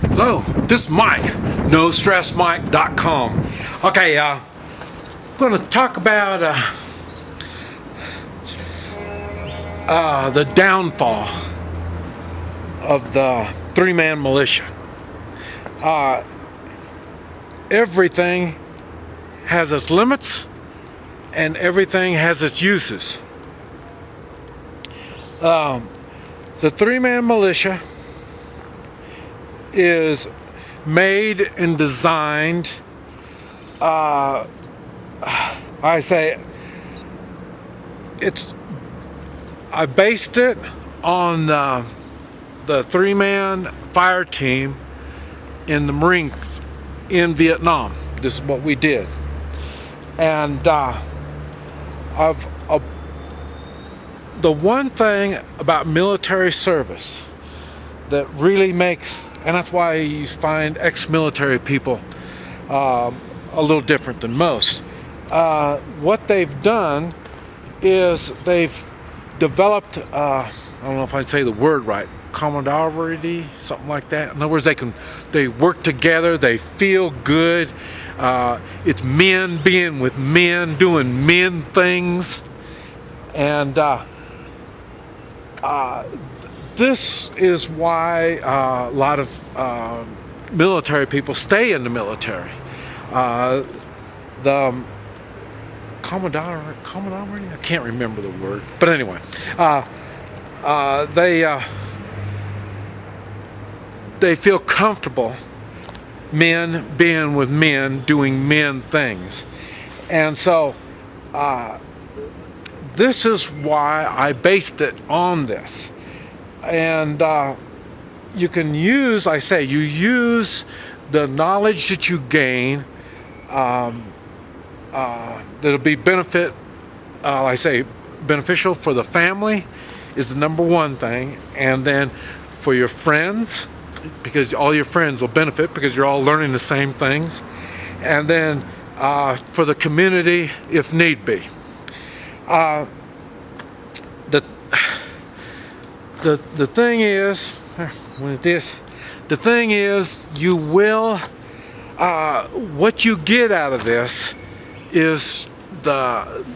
Hello, this is Mike, NoStressMike.com. Okay, I'm going to talk about the downfall of the three-man militia. Everything has its limits and everything has its uses. The three-man militia is made and designed, I based it on the three-man fire team in the Marines in Vietnam. This is what we did. And the one thing about military service that really makes, and that's why you find ex-military people a little different than most. What they've done is they've developed, I don't know if I'd say the word right, camaraderie, something like that. In other words, they work together, they feel good. It's men being with men, doing men things. And this is why a lot of military people stay in the military. The camaraderie, I can't remember the word, but anyway, they feel comfortable, men being with men, doing men things. And so this is why I based it on this. And you can use, you use the knowledge that you gain that'll be beneficial for the family is the number one thing. And then for your friends, because all your friends will benefit because you're all learning the same things. And then for the community, if need be. The thing is, you will, what you get out of this is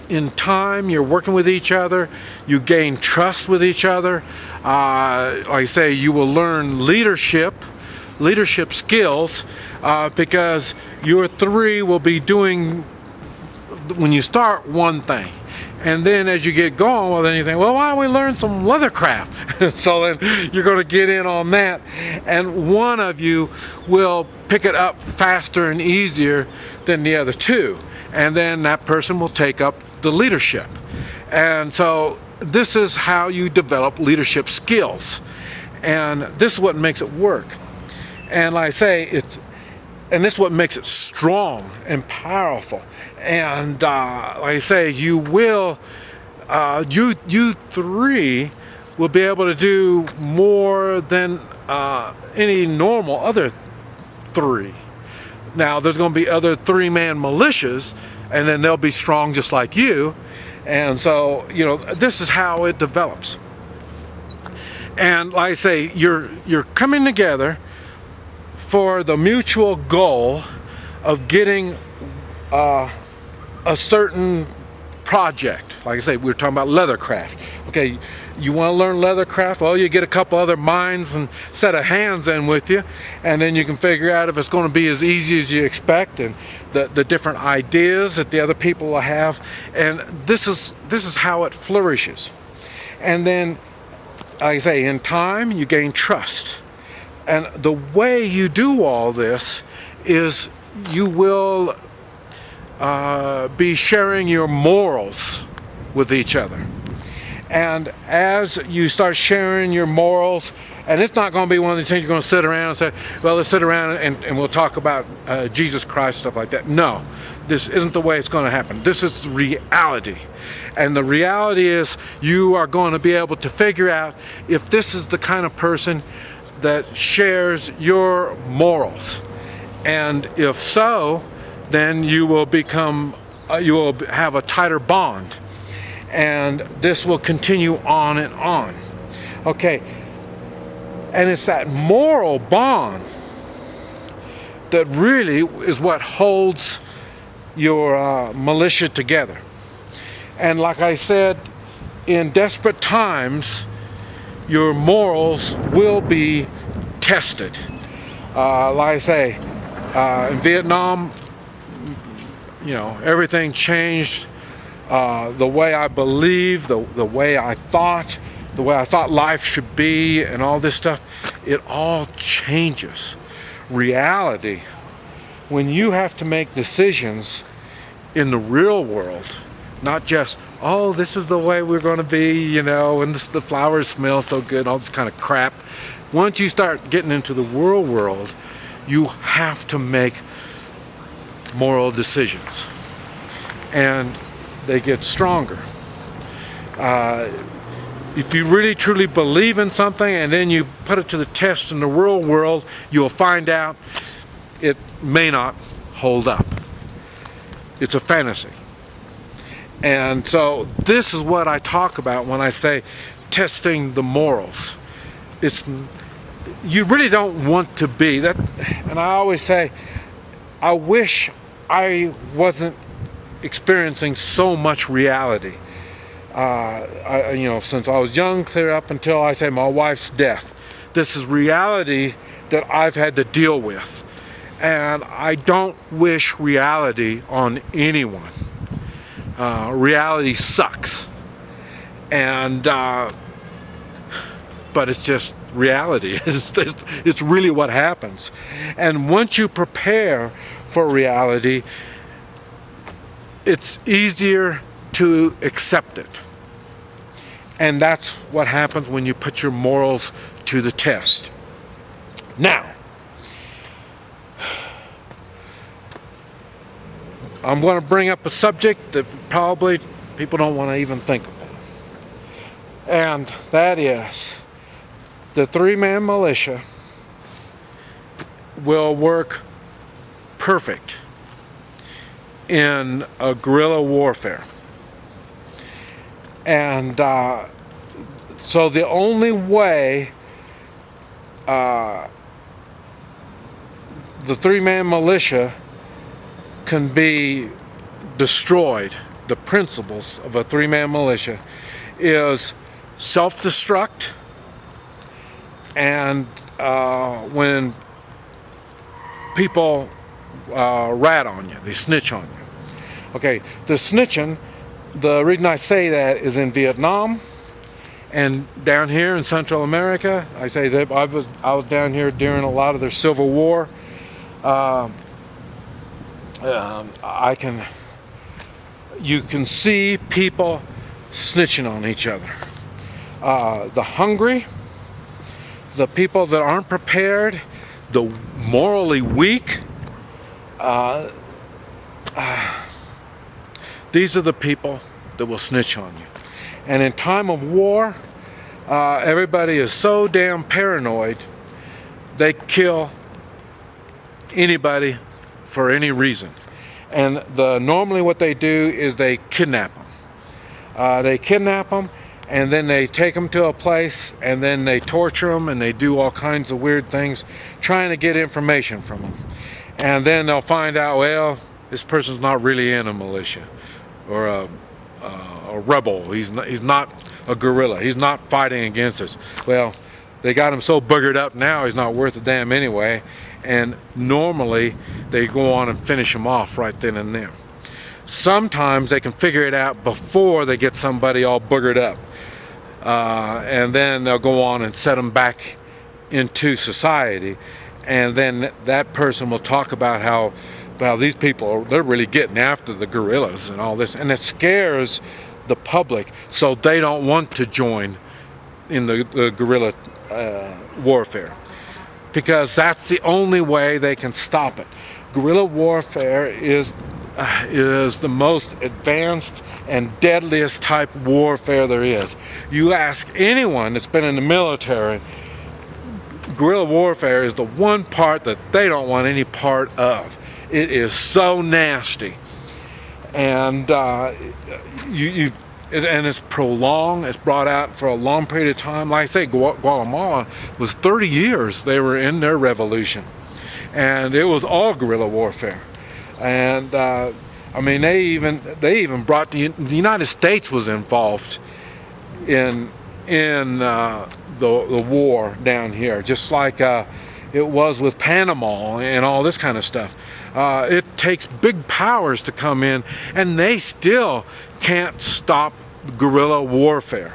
in time you're working with each other, you gain trust with each other. Like I say, you will learn leadership skills because your three will be doing, when you start, one thing. And then as you get going, well, then you think, well, why don't we learn some leathercraft? So then you're going to get in on that. And one of you will pick it up faster and easier than the other two. And then that person will take up the leadership. And so this is how you develop leadership skills. And this is what makes it work. And like I say, this is what makes it strong and powerful. And like I say, you three will be able to do more than any normal other three. Now, there's going to be other three-man militias, and then they'll be strong just like you. And so, this is how it develops. And like I say, you're coming together for the mutual goal of getting a certain project. Like I say, we were talking about leathercraft. Okay, you want to learn leathercraft? Well, you get a couple other minds and set of hands in with you, and then you can figure out if it's going to be as easy as you expect, and the different ideas that the other people will have. And this is how it flourishes. And then, like I say, in time you gain trust. And the way you do all this is you will be sharing your morals with each other. And as you start sharing your morals, and it's not going to be one of these things you're going to sit around and say, well, let's sit around and we'll talk about Jesus Christ, stuff like that. No, this isn't the way it's going to happen. This is reality. And the reality is you are going to be able to figure out if this is the kind of person that shares your morals. And if so, then you will have a tighter bond. And this will continue on and on. Okay. And it's that moral bond that really is what holds your militia together. And like I said, in desperate times, your morals will be tested. Like I say, in Vietnam, everything changed. The way I believed, the way I thought life should be, and all this stuff, it all changes. Reality, when you have to make decisions in the real world, not just, oh, this is the way we're going to be, and the flowers smell so good, all this kind of crap. Once you start getting into the real world, you have to make moral decisions, and they get stronger. If you really truly believe in something and then you put it to the test in the real world, you'll find out it may not hold up. It's a fantasy. And so this is what I talk about when I say testing the morals. You really don't want to be that. And I always say, I wish I wasn't experiencing so much reality. Since I was young, clear up until I say my wife's death. This is reality that I've had to deal with. And I don't wish reality on anyone. Reality sucks. But it's just reality. It's really what happens. And once you prepare for reality, it's easier to accept it. And that's what happens when you put your morals to the test. Now, I'm going to bring up a subject that probably people don't want to even think about. And that is, the three-man militia will work perfect in a guerrilla warfare. And so the only way the three-man militia can be destroyed, the principles of a three-man militia, is self-destruct, and when people rat on you, they snitch on you. Okay, the snitching, the reason I say that is in Vietnam and down here in Central America. I say that I was down here during a lot of their Civil War. You can see people snitching on each other. The hungry, the people that aren't prepared, the morally weak. These are the people that will snitch on you. And in time of war, everybody is so damn paranoid, they kill anybody for any reason. And normally what they do is they kidnap them. They kidnap them, and then they take them to a place, and then they torture them, and they do all kinds of weird things, trying to get information from them. And then they'll find out, well, this person's not really in a militia or a rebel. He's not a guerrilla. He's not fighting against us. Well, they got him so boogered up now, he's not worth a damn anyway. And normally they go on and finish him off right then and there. Sometimes they can figure it out before they get somebody all boogered up. And then they'll go on and set them back into society. And then that person will talk about how, well, these people, they're really getting after the guerrillas and all this. And it scares the public, so they don't want to join in the guerrilla warfare. Because that's the only way they can stop it. Guerrilla warfare is the most advanced and deadliest type of warfare there is. You ask anyone that's been in the military, guerrilla warfare is the one part that they don't want any part of. It is so nasty, and it's prolonged. It's brought out for a long period of time. Like I say, Guatemala was 30 years they were in their revolution, and it was all guerrilla warfare. And I mean, they even brought the United States was involved in the war down here, just like it was with Panama and all this kind of stuff. It takes big powers to come in, and they still can't stop guerrilla warfare.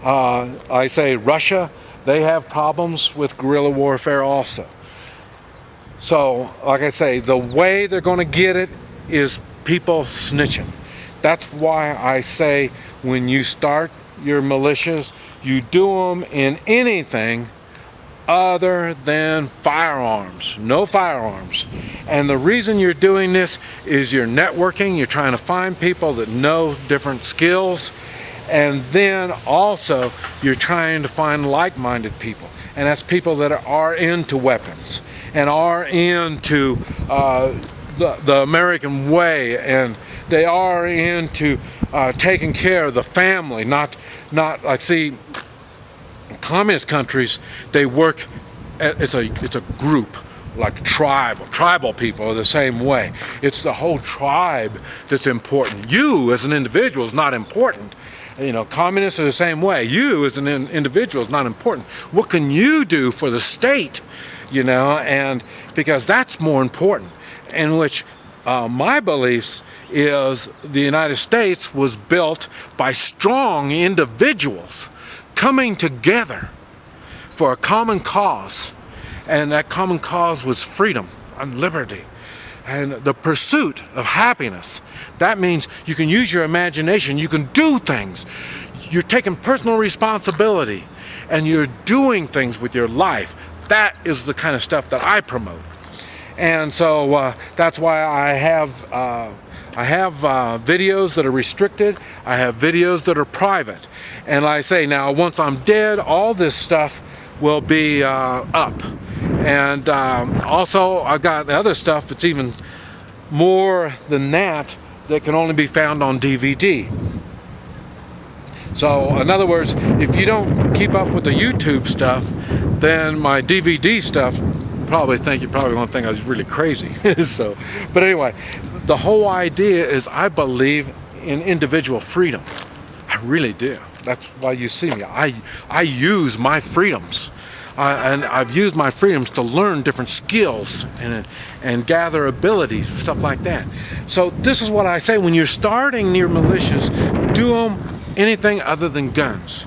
I say Russia, they have problems with guerrilla warfare also. So, like I say, the way they're going to get it is people snitching. That's why I say when you start your militias, you do them in anything other than firearms. No firearms. And the reason you're doing this is you're networking, you're trying to find people that know different skills, and then also you're trying to find like-minded people. And that's people that are into weapons and are into the American way, and they are into taking care of the family, not like, see, communist countries, they work it's a group, like tribal people are the same way. It's the whole tribe that's important. You as an individual is not important. You know, communists are the same way. You as an individual is not important. What can you do for the state? You know, and because that's more important. In which my beliefs is the United States was built by strong individuals coming together for a common cause, and that common cause was freedom and liberty and the pursuit of happiness. That means you can use your imagination, you can do things, you're taking personal responsibility, and you're doing things with your life. That is the kind of stuff that I promote. And so that's why I have videos that are restricted. I have videos that are private. And like I say, now once I'm dead, all this stuff will be up. And also I've got other stuff that's even more than that can only be found on DVD. So in other words, if you don't keep up with the YouTube stuff, then my DVD stuff, you're probably going to think I was really crazy. So, but anyway, the whole idea is I believe in individual freedom. I really do. That's why you see me. I use my freedoms. And I've used my freedoms to learn different skills and gather abilities, stuff like that. So this is what I say, when you're starting your militias, do them anything other than guns.